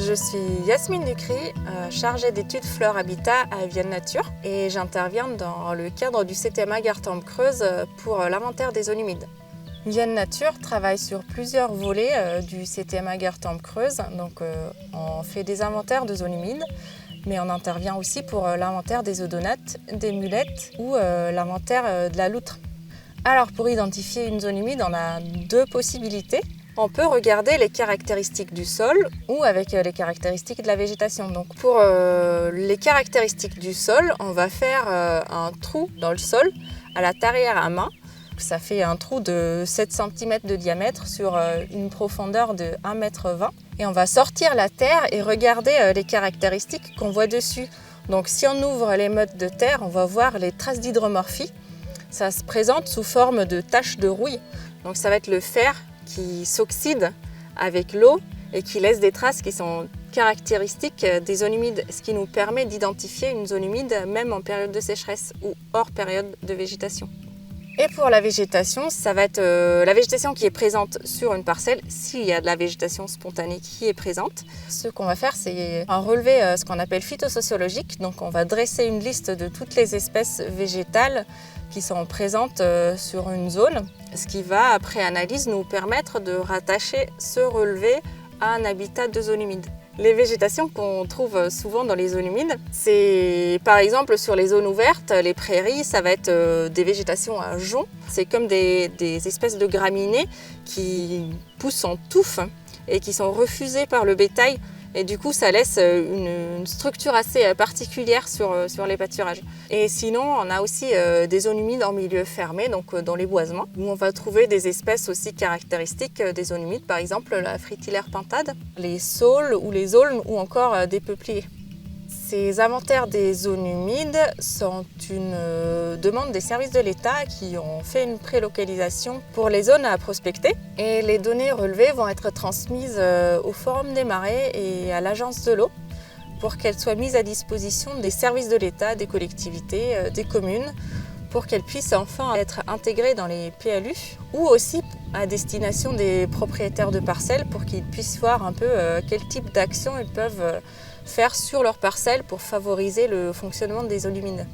Je suis Yasmine Ducry, chargée d'études Flore Habitat à Vienne Nature et j'interviens dans le cadre du CTMA Gartempe-Creuse pour l'inventaire des zones humides. Vienne Nature travaille sur plusieurs volets du CTMA Gartempe-Creuse, donc on fait des inventaires de zones humides, mais on intervient aussi pour l'inventaire des odonates, des mulettes ou l'inventaire de la loutre. Alors pour identifier une zone humide, on a deux possibilités. On peut regarder les caractéristiques du sol ou avec les caractéristiques de la végétation. Donc pour les caractéristiques du sol, on va faire un trou dans le sol à la tarière à main. Ça fait un trou de 7 cm de diamètre sur une profondeur de 1,20 m. Et on va sortir la terre et regarder les caractéristiques qu'on voit dessus. Donc si on ouvre les mottes de terre, on va voir les traces d'hydromorphie. Ça se présente sous forme de taches de rouille. Donc ça va être le fer qui s'oxyde avec l'eau et qui laisse des traces qui sont caractéristiques des zones humides, ce qui nous permet d'identifier une zone humide même en période de sécheresse ou hors période de végétation. Et pour la végétation, ça va être la végétation qui est présente sur une parcelle, s'il y a de la végétation spontanée qui est présente. Ce qu'on va faire, c'est un relevé, ce qu'on appelle phytosociologique. Donc on va dresser une liste de toutes les espèces végétales qui sont présentes sur une zone, ce qui va, après analyse, nous permettre de rattacher ce relevé à un habitat de zone humide. Les végétations qu'on trouve souvent dans les zones humides, c'est par exemple sur les zones ouvertes, les prairies, ça va être des végétations à joncs. C'est comme des espèces de graminées qui poussent en touffe et qui sont refusées par le bétail. Et du coup, ça laisse une structure assez particulière sur les pâturages. Et sinon, on a aussi des zones humides en milieu fermé, donc dans les boisements, où on va trouver des espèces aussi caractéristiques des zones humides, par exemple la fritillaire pintade, les saules ou les aulnes ou encore des peupliers. Ces inventaires des zones humides sont une demande des services de l'État qui ont fait une prélocalisation pour les zones à prospecter. Et les données relevées vont être transmises au Forum des marais et à l'Agence de l'eau pour qu'elles soient mises à disposition des services de l'État, des collectivités, des communes, pour qu'elles puissent enfin être intégrées dans les PLU ou aussi à destination des propriétaires de parcelles pour qu'ils puissent voir un peu quel type d'action ils peuvent faire sur leur parcelle pour favoriser le fonctionnement des zones humides.